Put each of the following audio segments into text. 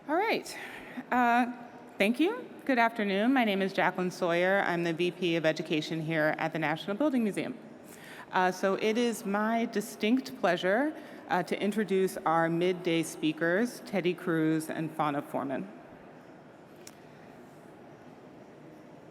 All right. Thank you. Good afternoon. My name is Jacqueline Sawyer. I'm the VP of Education here at the National Building Museum. So it is my distinct pleasure to introduce our midday speakers, Cruz and Fonna Forman.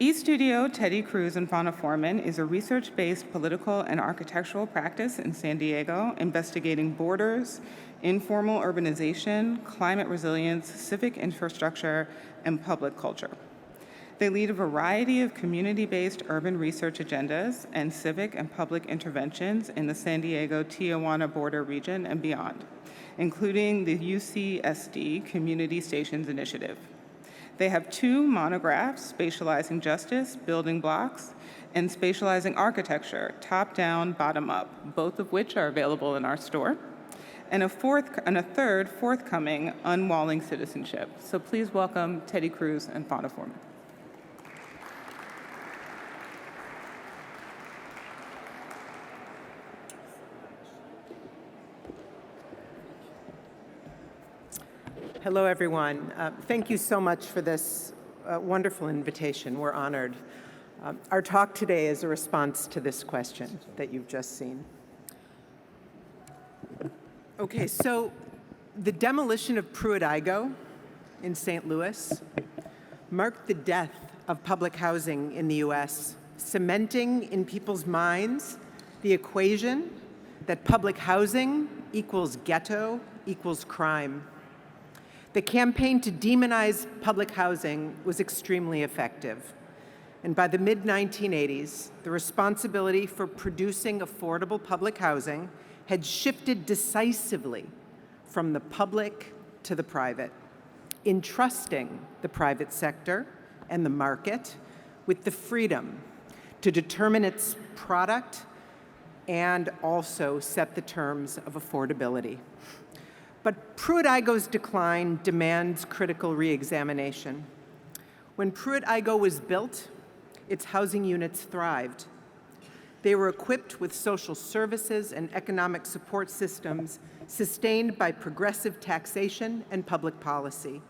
eStudio Cruz and Fonna Forman is a research-based political and architectural practice in San Diego investigating borders, informal urbanization, climate resilience, civic infrastructure, and public culture. They lead a variety of community-based urban research agendas and civic and public interventions in the San Diego-Tijuana border region and beyond, including the UCSD Community Stations Initiative. They have 2 monographs, Spatializing Justice, Building Blocks, and Spatializing Architecture, Top-Down, Bottom-Up, both of which are available in our store, and a third forthcoming, Unwalling Citizenship. So please welcome Cruz and Fonna Forman. Hello, everyone. Thank you so much for this wonderful invitation. We're honored. Our talk today is a response to this question that you've just seen. Okay, so the demolition of Pruitt-Igoe in St. Louis marked the death of public housing in the US, cementing in people's minds the equation that public housing equals ghetto equals crime. The campaign to demonize public housing was extremely effective. And by the mid-1980s, the responsibility for producing affordable public housing had shifted decisively from the public to the private, entrusting the private sector and the market with the freedom to determine its product and also set the terms of affordability. But Pruitt-Igoe's decline demands critical re-examination. When Pruitt-Igoe was built, its housing units thrived. They were equipped with social services and economic support systems sustained by progressive taxation and public policy.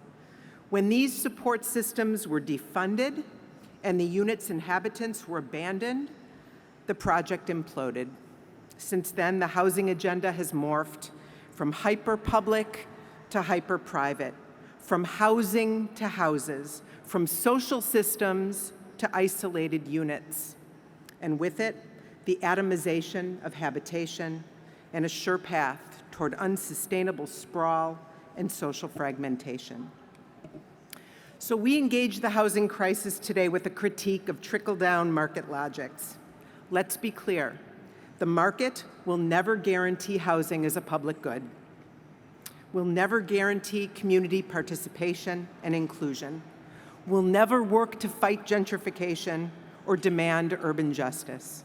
When these support systems were defunded and the unit's inhabitants were abandoned, the project imploded. Since then, the housing agenda has morphed from hyper-public to hyper-private, from housing to houses, from social systems to isolated units, and with it, the atomization of habitation and a sure path toward unsustainable sprawl and social fragmentation. So we engage the housing crisis today with a critique of trickle-down market logics. Let's be clear. The market will never guarantee housing as a public good, will never guarantee community participation and inclusion, will never work to fight gentrification or demand urban justice.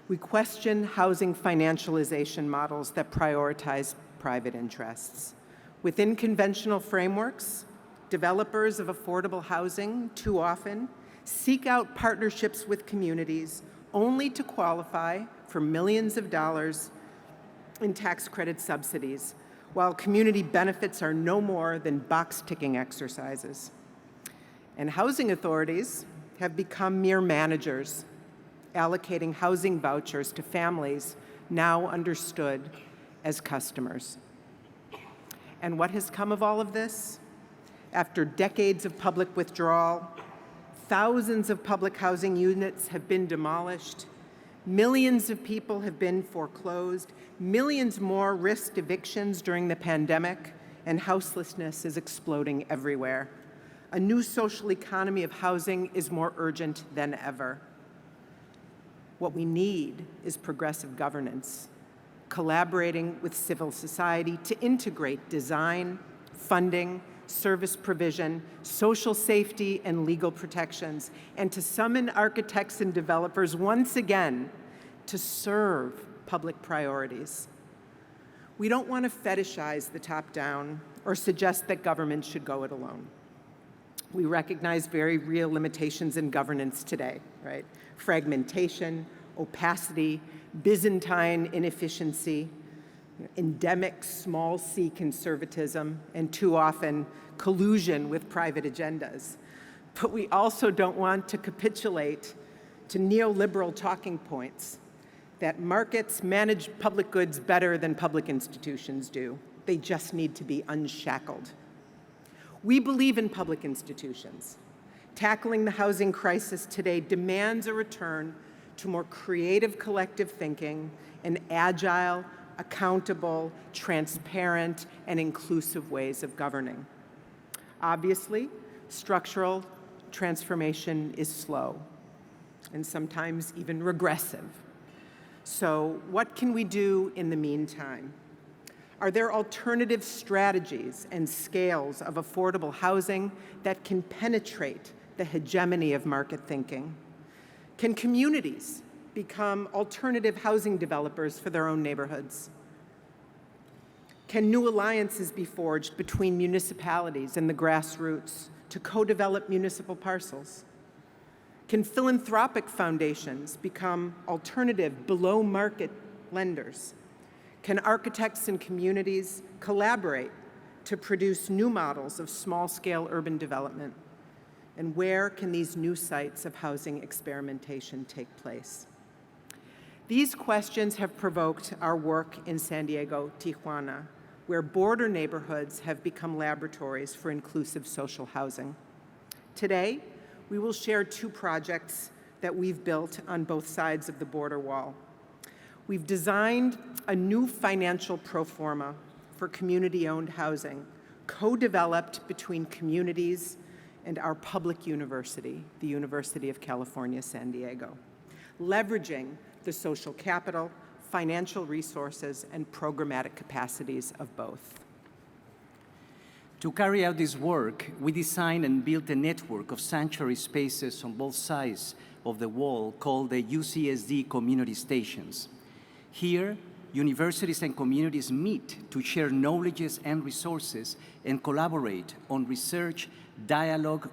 We question housing financialization models that prioritize private interests. Within conventional frameworks, developers of affordable housing too often seek out partnerships with communities only to qualify for millions of dollars in tax credit subsidies, while community benefits are no more than box-ticking exercises. And housing authorities have become mere managers, allocating housing vouchers to families now understood as customers. And what has come of all of this? After decades of public withdrawal, thousands of public housing units have been demolished, millions of people have been foreclosed, millions more risked evictions during the pandemic, and houselessness is exploding everywhere. A new social economy of housing is more urgent than ever. What we need is progressive governance, collaborating with civil society to integrate design, funding, service provision, social safety, and legal protections, and to summon architects and developers once again to serve public priorities. We don't want to fetishize the top-down or suggest that government should go it alone. We recognize very real limitations in governance today, right? Fragmentation, opacity, Byzantine inefficiency. endemic small c conservatism, and too often collusion with private agendas. But we also don't want to capitulate to neoliberal talking points that markets manage public goods better than public institutions do. They just need to be unshackled. We believe in public institutions. Tackling the housing crisis today demands a return to more creative collective thinking and agile, accountable, transparent, and inclusive ways of governing. Obviously, structural transformation is slow and sometimes even regressive. So what can we do in the meantime? Are there alternative strategies and scales of affordable housing that can penetrate the hegemony of market thinking? Can communities become alternative housing developers for their own neighborhoods? Can new alliances be forged between municipalities and the grassroots to co-develop municipal parcels? Can philanthropic foundations become alternative below-market lenders? Can architects and communities collaborate to produce new models of small-scale urban development? And where can these new sites of housing experimentation take place? These questions have provoked our work in San Diego, Tijuana, where border neighborhoods have become laboratories for inclusive social housing. Today, we will share two projects that we've built on both sides of the border wall. We've designed a new financial pro forma for community-owned housing, co-developed between communities and our public university, the University of California, San Diego, leveraging the social capital, financial resources, and programmatic capacities of both. To carry out this work, we designed and built a network of sanctuary spaces on both sides of the wall called the UCSD community stations. Here, universities and communities meet to share knowledges and resources and collaborate on research, dialogue,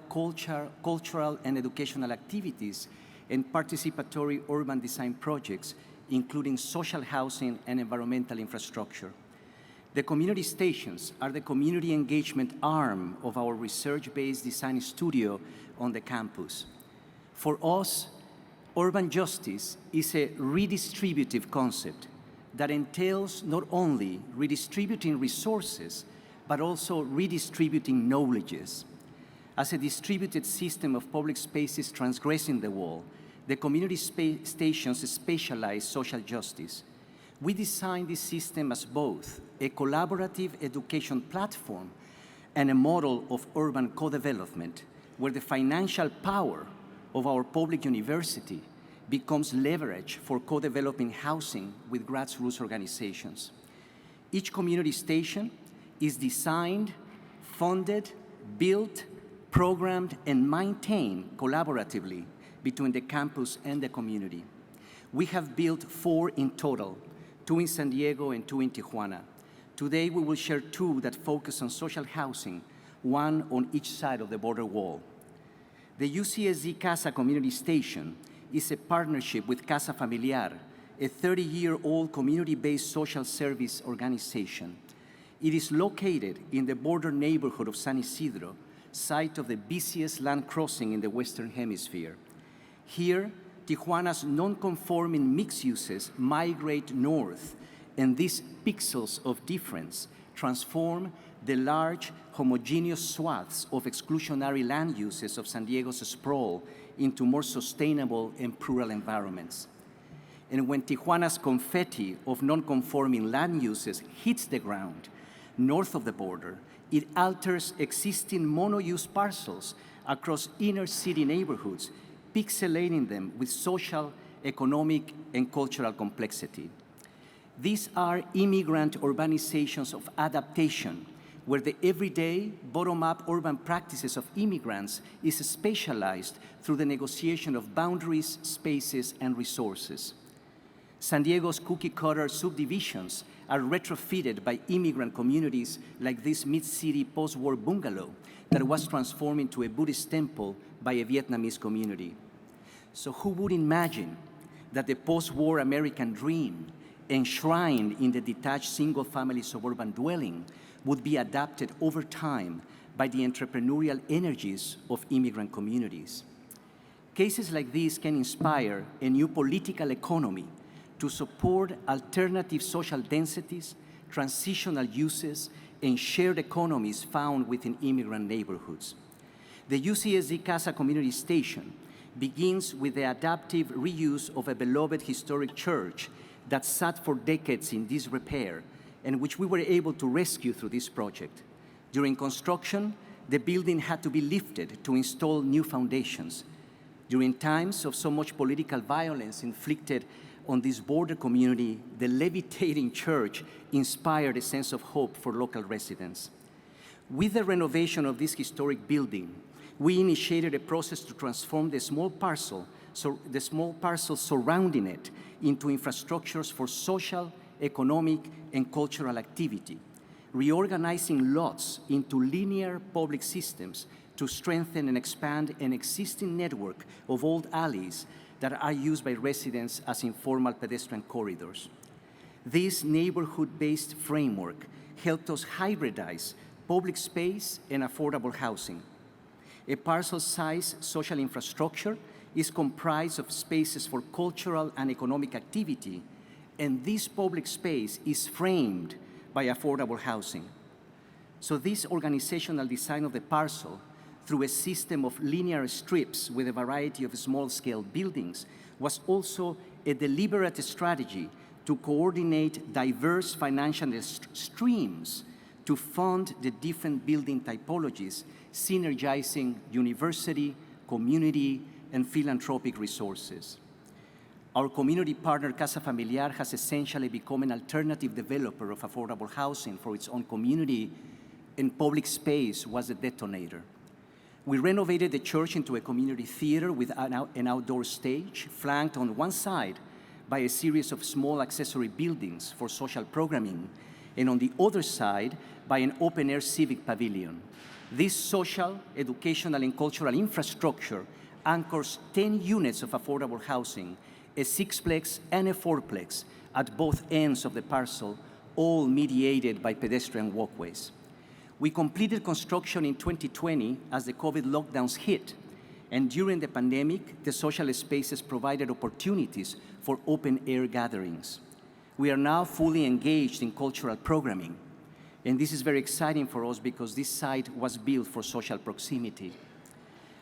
cultural and educational activities, and participatory urban design projects, including social housing and environmental infrastructure. The community stations are the community engagement arm of our research-based design studio on the campus. For us, urban justice is a redistributive concept that entails not only redistributing resources, but also redistributing knowledges. As a distributed system of public spaces transgressing the wall, the community stations specialize social justice. We designed this system as both a collaborative education platform and a model of urban co-development, where the financial power of our public university becomes leverage for co-developing housing with grassroots organizations. Each community station is designed, funded, built, programmed, and maintained collaboratively between the campus and the community. We have built 4 in total, 2 in San Diego and 2 in Tijuana. Today, we will share 2 that focus on social housing, 1 on each side of the border wall. The UCSD Casa Community Station is a partnership with Casa Familiar, a 30-year-old community-based social service organization. It is located in the border neighborhood of San Isidro, site of the busiest land crossing in the Western Hemisphere. Here, Tijuana's non-conforming mixed uses migrate north, and these pixels of difference transform the large, homogeneous swaths of exclusionary land uses of San Diego's sprawl into more sustainable and plural environments. And when Tijuana's confetti of non-conforming land uses hits the ground north of the border, it alters existing mono-use parcels across inner city neighborhoods, pixelating them with social, economic, and cultural complexity. These are immigrant urbanizations of adaptation, where the everyday, bottom-up urban practices of immigrants is spatialized through the negotiation of boundaries, spaces, and resources. San Diego's cookie-cutter subdivisions are retrofitted by immigrant communities like this mid-city post-war bungalow that was transformed into a Buddhist temple by a Vietnamese community. So who would imagine that the post-war American dream, enshrined in the detached single-family suburban dwelling, would be adapted over time by the entrepreneurial energies of immigrant communities. Cases like these can inspire a new political economy to support alternative social densities, transitional uses, and shared economies found within immigrant neighborhoods. The UCSD Casa Community Station begins with the adaptive reuse of a beloved historic church that sat for decades in disrepair and which we were able to rescue through this project. During construction, the building had to be lifted to install new foundations. During times of so much political violence inflicted on this border community, the levitating church inspired a sense of hope for local residents. With the renovation of this historic building, we initiated a process to transform the small parcel surrounding it into infrastructures for social, economic, and cultural activity, reorganizing lots into linear public systems to strengthen and expand an existing network of old alleys that are used by residents as informal pedestrian corridors. This neighborhood-based framework helped us hybridize public space and affordable housing. A parcel-size social infrastructure is comprised of spaces for cultural and economic activity, and this public space is framed by affordable housing. So this organizational design of the parcel, through a system of linear strips with a variety of small-scale buildings, was also a deliberate strategy to coordinate diverse financial streams to fund the different building typologies, synergizing university, community, and philanthropic resources. Our community partner, Casa Familiar, has essentially become an alternative developer of affordable housing for its own community, and public space was a detonator. We renovated the church into a community theater with an outdoor stage, flanked on one side by a series of small accessory buildings for social programming, and on the other side by an open-air civic pavilion. This social, educational, and cultural infrastructure anchors 10 units of affordable housing, a sixplex and a fourplex at both ends of the parcel, all mediated by pedestrian walkways. We completed construction in 2020 as the COVID lockdowns hit, and during the pandemic, the social spaces provided opportunities for open-air gatherings. We are now fully engaged in cultural programming, and this is very exciting for us because this site was built for social proximity.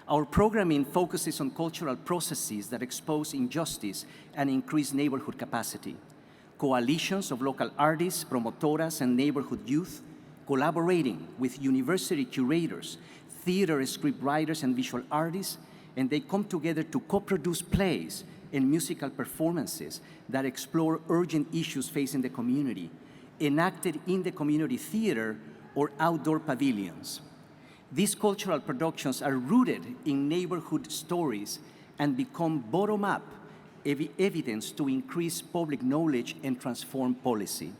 Our programming focuses on cultural processes that expose injustice and increase neighborhood capacity. Coalitions of local artists, promotoras, and neighborhood youth collaborating with university curators, theater script writers, and visual artists, and they come together to co-produce plays and musical performances that explore urgent issues facing the community, enacted in the community theater or outdoor pavilions. These cultural productions are rooted in neighborhood stories and become bottom-up evidence to increase public knowledge and transform policy.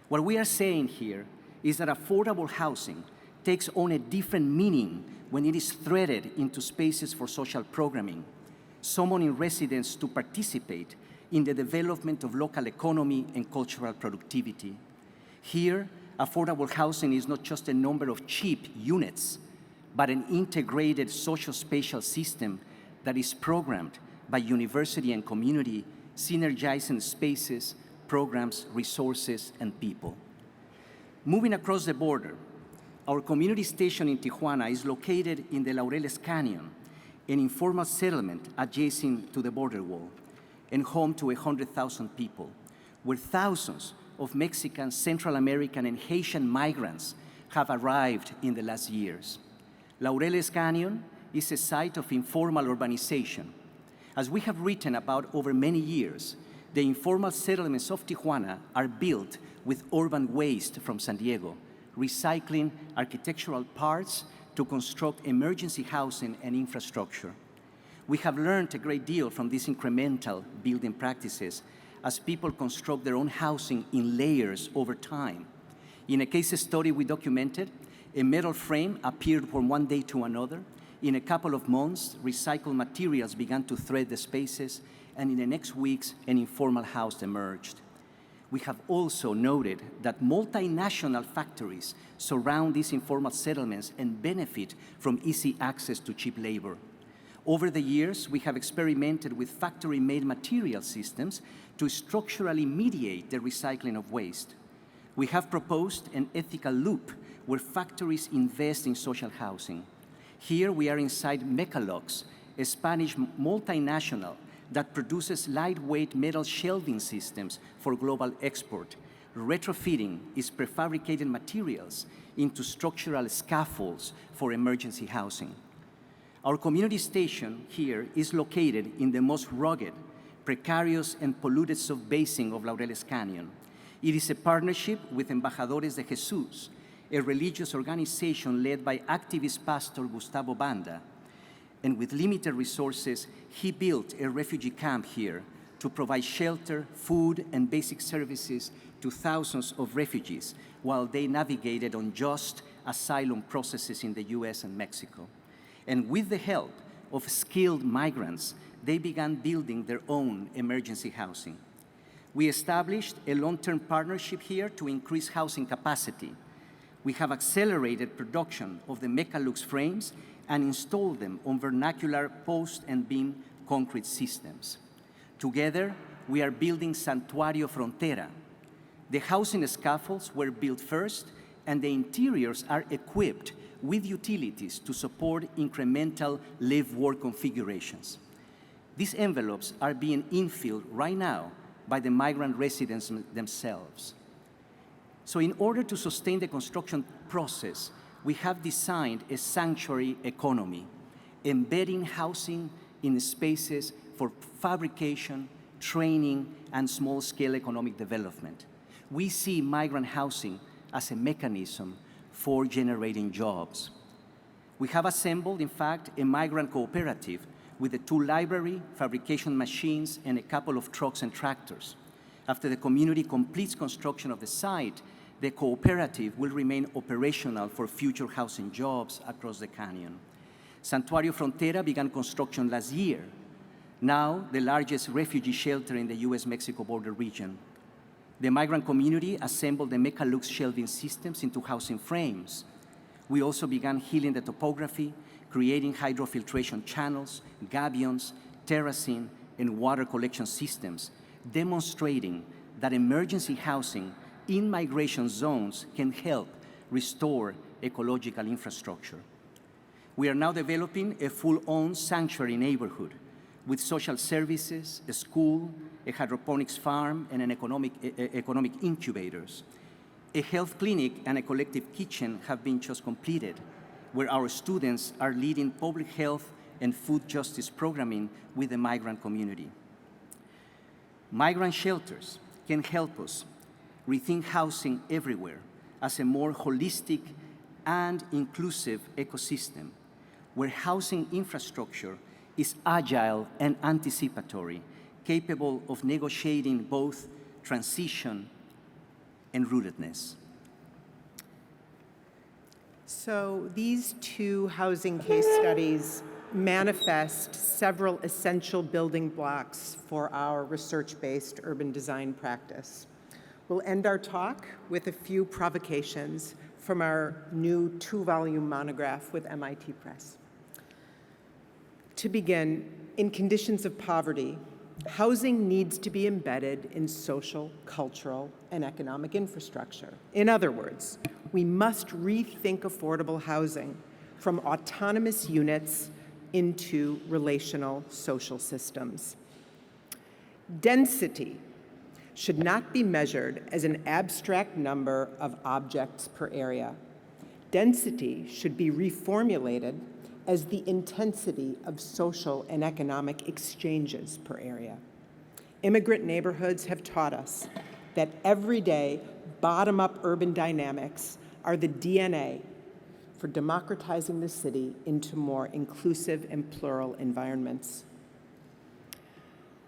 What we are saying here is that affordable housing takes on a different meaning when it is threaded into spaces for social programming, summoning residents to participate in the development of local economy and cultural productivity. Here, affordable housing is not just a number of cheap units, but an integrated social-spatial system that is programmed by university and community, synergizing spaces, programs, resources, and people. Moving across the border, our community station in Tijuana is located in the Laureles Canyon, an informal settlement adjacent to the border wall, and home to 100,000 people, where thousands of Mexican, Central American, and Haitian migrants have arrived in the last years. Laureles Canyon is a site of informal urbanization. As we have written about over many years, the informal settlements of Tijuana are built with urban waste from San Diego, recycling architectural parts to construct emergency housing and infrastructure. We have learned a great deal from these incremental building practices as people construct their own housing in layers over time. In a case study we documented, a metal frame appeared from one day to another. In a couple of months, recycled materials began to thread the spaces, and in the next weeks, an informal house emerged. We have also noted that multinational factories surround these informal settlements and benefit from easy access to cheap labor. Over the years, we have experimented with factory-made material systems to structurally mediate the recycling of waste. We have proposed an ethical loop where factories invest in social housing. Here we are inside Mecalox, a Spanish multinational that produces lightweight metal shelving systems for global export, retrofitting its prefabricated materials into structural scaffolds for emergency housing. Our community station here is located in the most rugged, precarious, and polluted sub-basin of Laureles Canyon. It is a partnership with Embajadores de Jesús, a religious organization led by activist pastor Gustavo Banda. And with limited resources, he built a refugee camp here to provide shelter, food, and basic services to thousands of refugees while they navigated unjust asylum processes in the US and Mexico. And with the help of skilled migrants, they began building their own emergency housing. We established a long-term partnership here to increase housing capacity. We have accelerated production of the Mecalux frames and installed them on vernacular post and beam concrete systems. Together, we are building Santuario Frontera. The housing scaffolds were built first, and the interiors are equipped with utilities to support incremental live-work configurations. These envelopes are being infilled right now by the migrant residents themselves. So in order to sustain the construction process, we have designed a sanctuary economy, embedding housing in spaces for fabrication, training, and small-scale economic development. We see migrant housing as a mechanism for generating jobs. We have assembled, in fact, a migrant cooperative with a tool library, fabrication machines, and a couple of trucks and tractors. After the community completes construction of the site, the cooperative will remain operational for future housing jobs across the canyon. Santuario Frontera began construction last year, now the largest refugee shelter in the US-Mexico border region. The migrant community assembled the Mecalux shelving systems into housing frames. We also began healing the topography, creating hydrofiltration channels, gabions, terracing, and water collection systems, demonstrating that emergency housing in migration zones can help restore ecological infrastructure. We are now developing a full-on sanctuary neighborhood with social services, a school, a hydroponics farm, and an economic incubators. A health clinic and a collective kitchen have been just completed, where our students are leading public health and food justice programming with the migrant community. Migrant shelters can help us rethink housing everywhere as a more holistic and inclusive ecosystem, where housing infrastructure is agile and anticipatory, capable of negotiating both transition and rootedness. So these two housing case studies manifest several essential building blocks for our research-based urban design practice. We'll end our talk with a few provocations from our new 2-volume monograph with MIT Press. To begin, in conditions of poverty, housing needs to be embedded in social, cultural, and economic infrastructure. In other words, we must rethink affordable housing from autonomous units into relational social systems. Density should not be measured as an abstract number of objects per area. Density should be reformulated as the intensity of social and economic exchanges per area. Immigrant neighborhoods have taught us that everyday bottom-up urban dynamics are the DNA for democratizing the city into more inclusive and plural environments.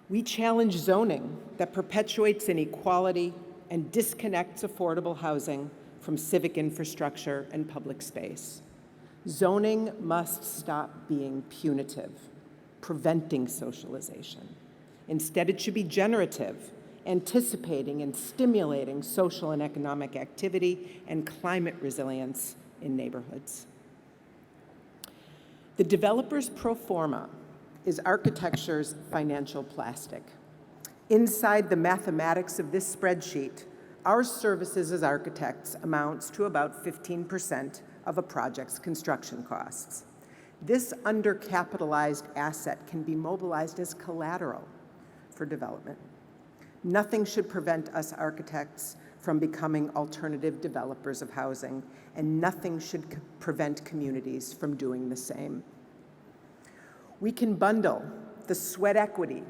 We challenge zoning that perpetuates inequality and disconnects affordable housing from civic infrastructure and public space. Zoning must stop being punitive, preventing socialization. Instead, it should be generative anticipating and stimulating social and economic activity and climate resilience in neighborhoods. The developer's pro forma is architecture's financial plastic. Inside the mathematics of this spreadsheet, our services as architects amounts to about 15% of a project's construction costs. This undercapitalized asset can be mobilized as collateral for development. Nothing should prevent us architects from becoming alternative developers of housing, and nothing should prevent communities from doing the same. We can bundle the sweat equity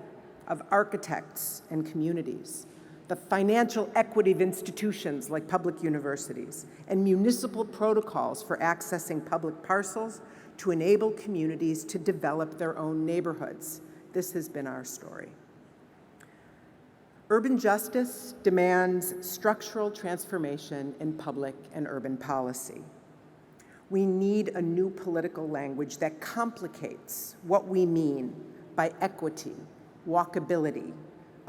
of architects and communities, the financial equity of institutions like public universities, and municipal protocols for accessing public parcels to enable communities to develop their own neighborhoods. This has been our story. Urban justice demands structural transformation in public and urban policy. We need a new political language that complicates what we mean by equity, walkability,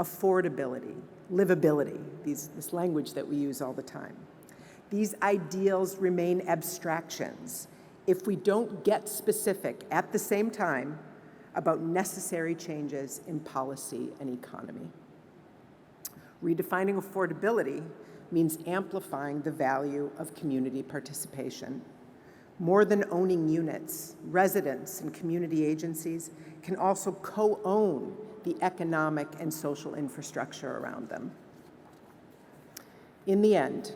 affordability, livability, this language that we use all the time. These ideals remain abstractions if we don't get specific at the same time about necessary changes in policy and economy. Redefining affordability means amplifying the value of community participation. More than owning units, residents and community agencies can also co-own the economic and social infrastructure around them. In the end,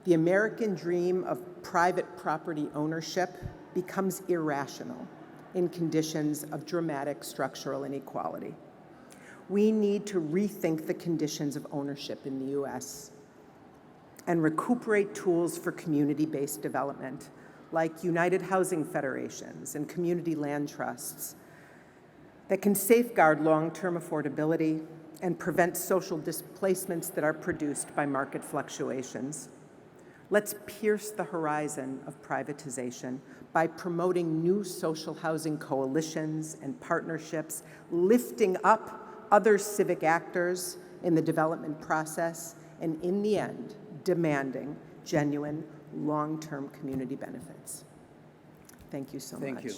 the American dream of private property ownership becomes irrational in conditions of dramatic structural inequality. We need to rethink the conditions of ownership in the US and recuperate tools for community-based development, like United Housing Federations and community land trusts that can safeguard long-term affordability and prevent social displacements that are produced by market fluctuations. Let's pierce the horizon of privatization by promoting new social housing coalitions and partnerships, lifting up other civic actors in the development process, and in the end, demanding genuine long-term community benefits. Thank you so much. Thank you.